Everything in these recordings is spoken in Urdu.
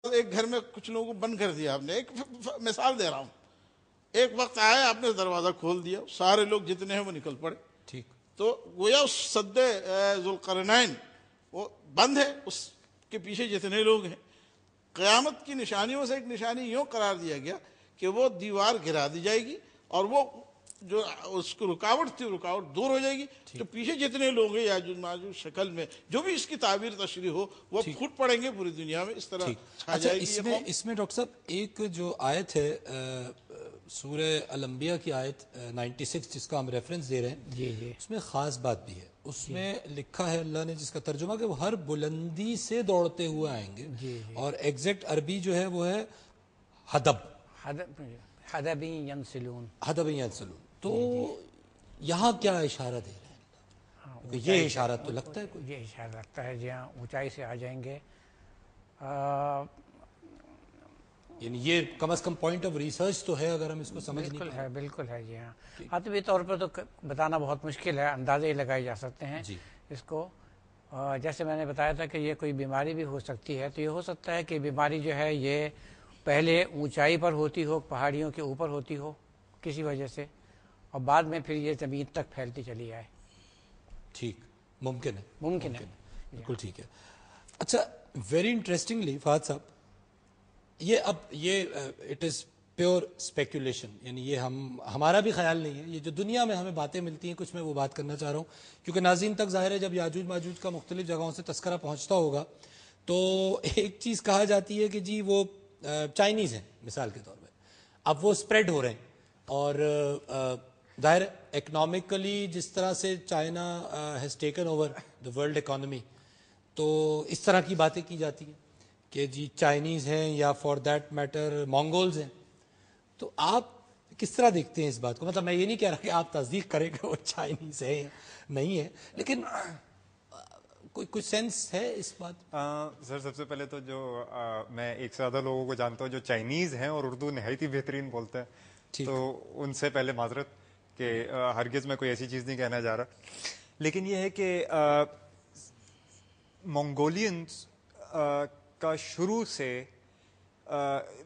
ایک گھر میں کچھ لوگوں کو بند کر دیا آپ نے. ایک مثال دے رہا ہوں. ایک وقت آیا آپ نے دروازہ کھول دیا, سارے لوگ جتنے ہیں وہ نکل پڑے. ٹھیک. تو گویا اس سد ذوالقرنین وہ بند ہے, اس کے پیچھے جتنے لوگ ہیں. قیامت کی نشانیوں سے ایک نشانی یوں قرار دیا گیا کہ وہ دیوار گرا دی جائے گی اور وہ جو اس کو رکاوٹ تھی رکاوٹ دور ہو جائے گی. تو پیچھے جتنے لوگ ہیں یاجوج ماجوج شکل میں جو بھی اس کی تعبیر تشریح ہو وہ پھوٹ پڑیں گے پوری دنیا میں, اس طرح چھا جائے گی یہ قوم. اس میں ڈاکٹر صاحب ایک جو آیت ہے سورہ الانبیاء کی آیت 96 جس کا ہم ریفرنس دے رہے ہیں, اس میں خاص بات بھی ہے. اس میں لکھا ہے اللہ نے جس کا ترجمہ کہ وہ ہر بلندی سے دوڑتے ہوئے آئیں گے, اور ایگزیکٹ عربی جو ہے وہ ہے حدبی ینسلون. تو یہاں کیا اشارہ دے رہے ہیں؟ یہ اشارہ تو لگتا ہے یہ اشارہ لگتا ہے جی ہاں اونچائی سے آ جائیں گے. یعنی یہ کم از کم پوائنٹ آف ریسرچ تو ہے اگر ہم اس کو سمجھ نہیں پائیں. بالکل ہے جی ہاں. عاطفی طور پر تو بتانا بہت مشکل ہے, اندازے ہی لگائے جا سکتے ہیں اس کو. جیسے میں نے بتایا تھا کہ یہ کوئی بیماری بھی ہو سکتی ہے, تو یہ ہو سکتا ہے کہ بیماری جو ہے یہ پہلے اونچائی پر ہوتی ہو, پہاڑیوں کے اوپر ہوتی ہو کسی وجہ سے, اور بعد میں پھر یہ زمین تک پھیلتی چلی آئے. ٹھیک, ممکن ہے. بالکل ٹھیک ہے. اچھا, ویری انٹرسٹنگلی فہد صاحب, یہ اٹ از پیور اسپیکولیشن, یعنی یہ ہمارا بھی خیال نہیں ہے. یہ جو دنیا میں ہمیں باتیں ملتی ہیں کچھ میں وہ بات کرنا چاہ رہا ہوں, کیونکہ ناظرین تک ظاہر ہے جب یاجوج ماجوج کا مختلف جگہوں سے تذکرہ پہنچتا ہوگا تو ایک چیز کہا جاتی ہے کہ جی وہ چائنیز ہیں مثال کے طور پہ. اب وہ اسپریڈ ہو رہے ہیں, اور ظاہر اکنامکلی جس طرح سے China has taken over the world economy, تو اس طرح کی باتیں کی جاتی ہیں کہ جی چائنیز ہیں یا فار دیٹ میٹر مونگولز ہیں. تو آپ کس طرح دیکھتے ہیں اس بات کو؟ مطلب میں یہ نہیں کہہ رہا کہ آپ تصدیق کریں کہ وہ چائنیز ہے یا نہیں ہے, لیکن کوئی سینس ہے اس بات؟ سر سب سے پہلے تو جو میں ایک سے زیادہ لوگوں کو جانتا ہوں جو چائنیز ہیں اور اردو نہایت ہی بہترین بولتے ہیں, تو ان سے پہلے معذرت کہ ہرگز میں کوئی ایسی چیز نہیں کہنا چاہ رہا. لیکن یہ ہے کہ منگولینز کا شروع سے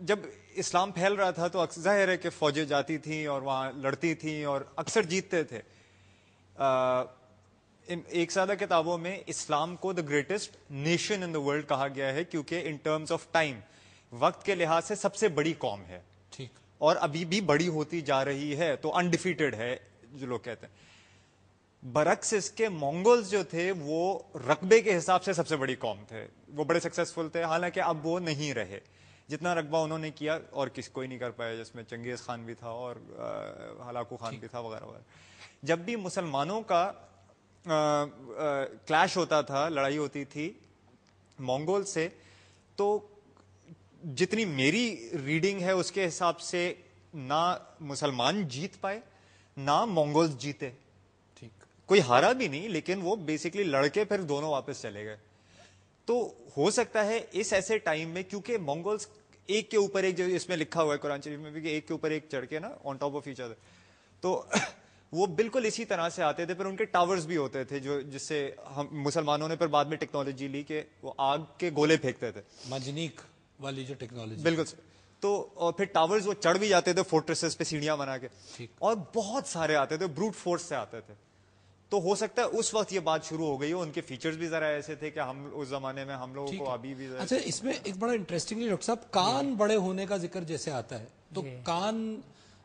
جب اسلام پھیل رہا تھا تو ظاہر ہے کہ فوجیں جاتی تھیں اور وہاں لڑتی تھیں اور اکثر جیتتے تھے. ان ایک سادہ کتابوں میں اسلام کو the greatest nation in the world کہا گیا ہے, کیونکہ ان ٹرمز آف ٹائم وقت کے لحاظ سے سب سے بڑی قوم ہے. ٹھیک. اور ابھی بھی بڑی ہوتی جا رہی ہے, تو انڈیفیٹڈ ہے جو لوگ کہتے ہیں. برعکس اس کے مونگولز جو تھے وہ رقبے کے حساب سے سب سے بڑی قوم تھے, وہ بڑے سکسیسفل تھے, حالانکہ اب وہ نہیں رہے. جتنا رقبہ انہوں نے کیا اور کوئی نہیں کر پایا, جس میں چنگیز خان بھی تھا اور ہلاکو خان بھی تھا وغیرہ وغیرہ. جب بھی مسلمانوں کا کلیش ہوتا تھا, لڑائی ہوتی تھی مونگول سے, تو جتنی میری ریڈنگ ہے اس کے حساب سے نہ مسلمان جیت پائے نہ مونگولز جیتے. کوئی ہارا بھی نہیں, لیکن وہ بیسکلی لڑ کے پھر دونوں واپس چلے گئے. تو ہو سکتا ہے اس ایسے ٹائم میں, کیونکہ مونگولز ایک کے اوپر ایک, جو اس میں لکھا ہوا ہے قرآن شریف میں بھی کہ ایک کے اوپر ایک چڑھ کے نا on top of each other, تو وہ بالکل اسی طرح سے آتے تھے. پھر ان کے ٹاورز بھی ہوتے تھے جو جس سے ہم مسلمانوں نے پھر بعد میں ٹیکنالوجی لی کہ وہ آگ کے گولے پھینکتے تھے, مجنیک والی جو ٹیکنالوجی. بالکل. تو اور پھر ٹاورز وہ چڑھ بھی جاتے تھے فورٹریسز پہ سیڑھیاں بنا کے, اور بہت سارے آتے تھے, بروٹ فورس سے آتے تھے. تو ہو سکتا ہے اس وقت یہ بات شروع ہو گئی ہو. ان کے فیچرز بھی ذرا ایسے تھے کہ ہم اس زمانے میں ہم لوگوں کو ابھی بھی. اچھا, اس میں ایک بڑا انٹرسٹنگلی ڈاکٹر صاحب کان بڑے ہونے کا ذکر جیسے آتا ہے, تو کان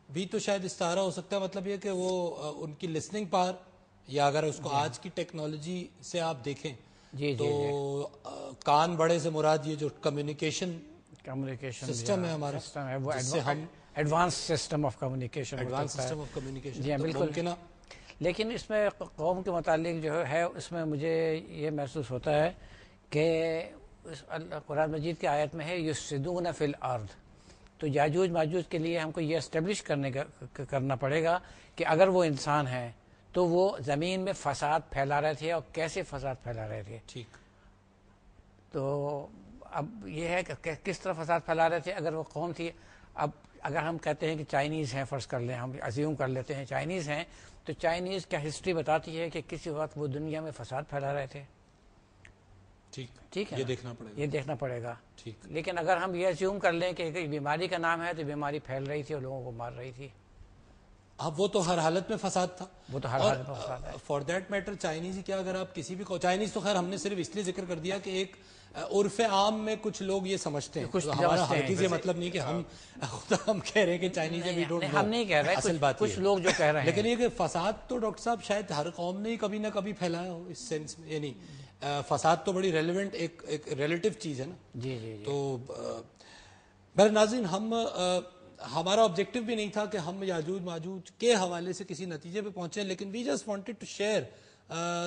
بھی تو شاید استعارہ ہو سکتا ہے. مطلب یہ کہ وہ ان کی لسننگ پاور, یا اگر اس کو آج کی ٹیکنالوجی سے آپ دیکھیں تو کان بڑے سے مراد یہ جو کمیونیکیشن سسٹم ہے ہمارا, جس سے ہم ایڈوانس سسٹم آف کمیونیکیشن. جی بالکل. لیکن اس میں قوم کے متعلق جو ہے اس میں مجھے یہ محسوس ہوتا ہے کہ قرآن مجید کی آیت میں ہے یفسدون فی الارض. تو یاجوج ماجوج کے لیے ہم کو یہ اسٹیبلش کرنا پڑے گا کہ اگر وہ انسان ہیں تو وہ زمین میں فساد پھیلا رہے تھے, اور کیسے فساد پھیلا رہے تھے. ٹھیک. تو اب یہ ہے کہ کس طرح فساد پھیلا رہے تھے اگر وہ قوم تھی. اب اگر ہم کہتے ہیں کہ چائنیز ہیں, فرض کر لیں, ہم ازیوم کر لیتے ہیں چائنیز ہیں, تو چائنیز کیا ہسٹری بتاتی ہے کہ کسی وقت وہ دنیا میں فساد پھیلا رہے تھے. ٹھیک ہے، یہ دیکھنا پڑے گا. ٹھیک. لیکن اگر ہم یہ اسیوم کر لیں کہ بیماری کا نام ہے تو بیماری پھیل رہی تھی اور لوگوں کو مار رہی تھی. اب وہ تو ہر حالت میں فساد تھا. وہ تو ہر حالت میں فساد ہے. فار دیٹ میٹر چائنیز کیا، اگر آپ کسی بھی چائنیز تو خیر ہم نے صرف اس لیے ذکر کر دیا کہ ایک عرف عام میں کچھ لوگ یہ سمجھتے ہیں. ہمارا ہرگز یہ مطلب نہیں کہ ہم خدا ہم کہہ رہے ہیں کہ چائنیز وی ڈونٹ نو. ہم نہیں کہہ رہے، اصل بات کچھ لوگ جو کہہ رہے ہیں. لیکن یہ کہ فساد تو ڈاکٹر صاحب شاید ہر قوم نے کبھی نہ کبھی پھیلایا ہو اس سینس میں. یعنی فساد تو بڑی ریلیونٹ ایک ریلیٹیو چیز ہے نا. جی جی. تو میرے ناظرین، ہمارا آبجیکٹو بھی نہیں تھا کہ ہم یاجوج ماجوج کے حوالے سے کسی نتیجے پہ پہنچے، لیکن we just wanted to share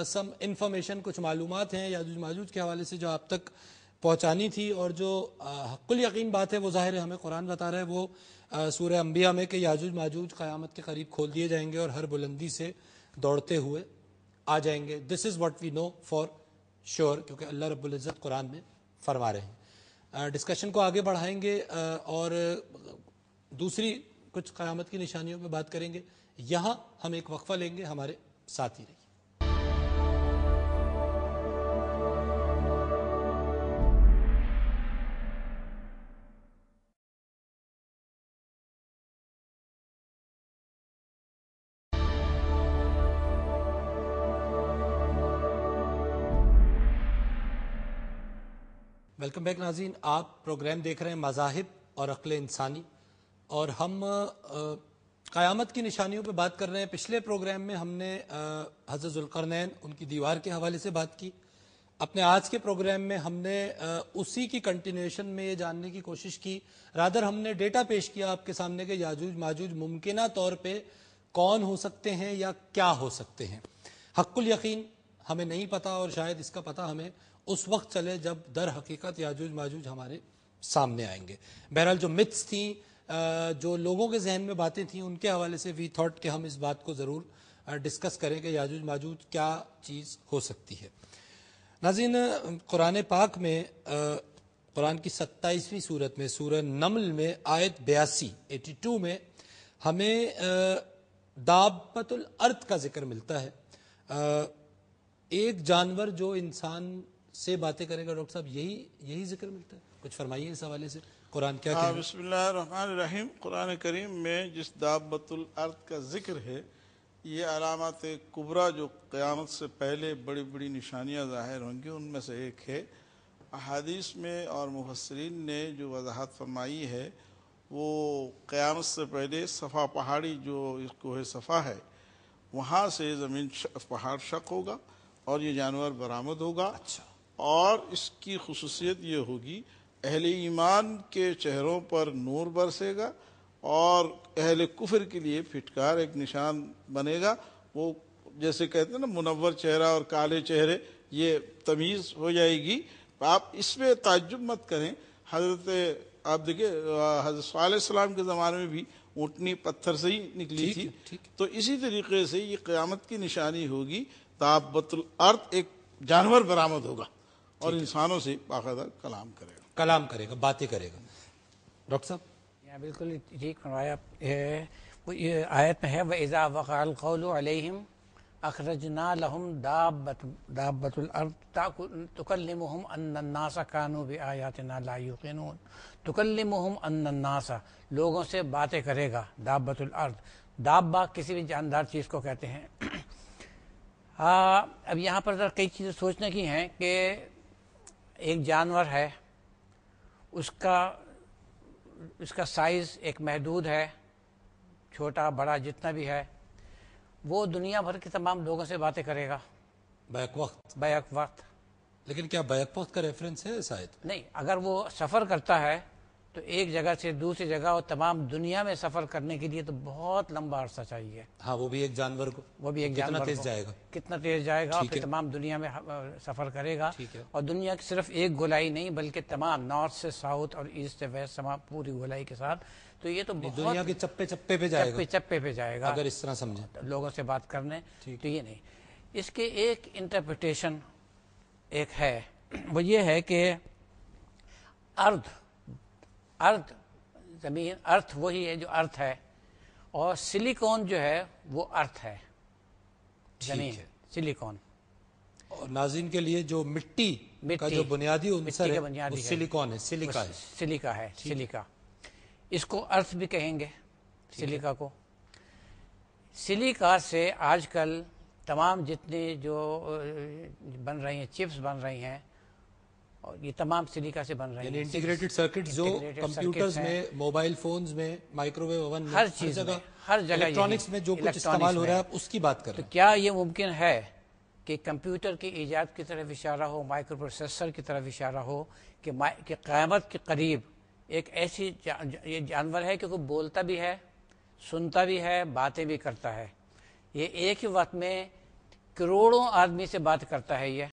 some information. کچھ معلومات ہیں یاجوج ماجوج کے حوالے سے جو آپ تک پہنچانی تھی، اور جو حق الیقین بات ہے وہ ظاہر ہے ہمیں قرآن بتا رہا ہے وہ سورہ انبیاء میں کہ یاجوج ماجوج قیامت کے قریب کھول دیے جائیں گے اور ہر بلندی سے دوڑتے ہوئے آ جائیں گے. This is what we know for sure, کیونکہ اللہ رب العزت قرآن میں فرما رہے ہیں. ڈسکشن کو آگے بڑھائیں گے اور دوسری کچھ قیامت کی نشانیوں پہ بات کریں گے. یہاں ہم ایک وقفہ لیں گے، ہمارے ساتھ ہی رہیے. ویلکم بیک ناظرین، آپ پروگرام دیکھ رہے ہیں مذاہب اور عقل انسانی، اور ہم قیامت کی نشانیوں پہ بات کر رہے ہیں. پچھلے پروگرام میں ہم نے حضرت ذوالقرنین ان کی دیوار کے حوالے سے بات کی. اپنے آج کے پروگرام میں ہم نے اسی کی کنٹینیوشن میں یہ جاننے کی کوشش کی، رادر ہم نے ڈیٹا پیش کیا آپ کے سامنے کہ یاجوج ماجوج ممکنہ طور پہ کون ہو سکتے ہیں یا کیا ہو سکتے ہیں. حق الیقین ہمیں نہیں پتا، اور شاید اس کا پتہ ہمیں اس وقت چلے جب در حقیقت یاجوج ماجوج ہمارے سامنے آئیں گے. بہرحال جو متس تھیں، جو لوگوں کے ذہن میں باتیں تھیں، ان کے حوالے سے وی تھاٹ کہ ہم اس بات کو ضرور ڈسکس کریں کہ یاجوج ماجوج کیا چیز ہو سکتی ہے. ناظرین، قرآن پاک میں قرآن کی 27ویں سورت میں سورہ نمل میں آیت 82 میں ہمیں دابۃ الارض کا ذکر ملتا ہے. ایک جانور جو انسان سے باتیں کرے گا. ڈاکٹر صاحب یہی ذکر ملتا ہے؟ کچھ فرمائیے اس حوالے سے، قرآن کیا کہہ رہا ہے؟ بسم اللہ الرحمن الرحیم. قرآن کریم میں جس دابۃ الارض کا ذکر ہے، یہ علامات کبریٰ جو قیامت سے پہلے بڑی بڑی نشانیاں ظاہر ہوں گی ان میں سے ایک ہے. احادیث میں اور مفسرین نے جو وضاحت فرمائی ہے وہ قیامت سے پہلے صفا پہاڑی جو اس کوہ صفا ہے وہاں سے زمین پہاڑ شق ہوگا اور یہ جانور برآمد ہوگا. اچھا. اور اس کی خصوصیت یہ ہوگی اہل ایمان کے چہروں پر نور برسے گا اور اہل کفر کے لیے پھٹکار ایک نشان بنے گا. وہ جیسے کہتے ہیں نا منور چہرہ اور کالے چہرے، یہ تمیز ہو جائے گی. آپ اس میں تعجب مت کریں. آپ دیکھیں حضرت صالح علیہ السلام کے زمانے میں بھی اونٹنی پتھر سے ہی نکلی تھی. تو اسی طریقے سے یہ قیامت کی نشانی ہوگی. دابۃ الارض ایک جانور برآمد ہوگا اور انسانوں سے باقاعدہ کلام کرے گا، باتیں کرے گا. ڈاکٹر صاحب بالکل ٹھیک فرمایا. یہ آیت میں ہے وَإِذَا وَقَعَ الْقَوْلُ عَلَيْهِمْ أَخْرَجْنَا لَهُمْ دَابَّةَ الْأَرْضِ تُكَلِّمُهُمْ أَنَّ النَّاسَ كَانُوا بِآيَاتِنَا لَا يُوقِنُونَ. تُكَلِّمُهُمْ أَنَّ النَّاسَ لوگوں سے باتیں کرے گا. دابۃ الارض، دابہ کسی بھی جاندار چیز کو کہتے ہیں. اب یہاں پر ذرا کئی چیزیں سوچنے کی ہیں کہ ایک جانور ہے، اس کا سائز ایک محدود ہے، چھوٹا بڑا جتنا بھی ہے، وہ دنیا بھر کے تمام لوگوں سے باتیں کرے گا بیک وقت. لیکن کیا بیک وقت کا ریفرنس ہے شاید؟ نہیں، اگر وہ سفر کرتا ہے تو ایک جگہ سے دوسری جگہ اور تمام دنیا میں سفر کرنے کے لیے تو بہت لمبا عرصہ چاہیے. ہاں، وہ بھی ایک جانور کو، وہ بھی ایک جانور کتنا تیز جائے گا اور پھر تمام دنیا میں سفر کرے گا. اور دنیا کی صرف ایک گولائی نہیں بلکہ تمام نارتھ سے ساؤتھ اور ایسٹ سے ویسٹ پوری گولائی کے ساتھ. تو یہ تو دنیا کے چپے پہ جائے گا اگر اس طرح سمجھیں لوگوں سے بات کرنے. تو یہ نہیں، اس کے ایک انٹرپریٹیشن ایک ہے، وہ یہ ہے کہ ارتھ زمین، ارتھ وہی ہے جو ارتھ ہے، اور سلیکون جو ہے وہ ارتھ ہے، زمین سلیکون. اور ناظرین کے لیے جو مٹی کا جو بنیادی عنصر ہے وہ سلیکون ہے، سلیکا ہے، سلیکا ہے، سلیکا. اس کو ارتھ بھی کہیں گے سلیکا کو. سلیکا سے آج کل تمام جتنے جو بن رہی ہیں چپس بن رہی ہیں اور یہ تمام سلیکا سے بن رہی ہیں. انٹیگریٹڈ سرکٹ جو کمپیوٹرز میں، موبائل فونز میں، مائکرو ویو اوون میں، ہر چیز میں، ہر جگہ الیکٹرانکس میں جو کچھ استعمال ہو رہا ہے آپ اس کی بات کر رہے ہیں. تو کیا یہ ممکن ہے کہ کمپیوٹر کی ایجاد کی طرف اشارہ ہو، مائکرو پروسیسر کی طرف اشارہ ہو کہ قیامت کے قریب ایک ایسی یہ جانور ہے کہ وہ بولتا بھی ہے، سنتا بھی ہے، باتیں بھی کرتا ہے. یہ ایک ہی وقت میں کروڑوں آدمی سے بات کرتا ہے. یہ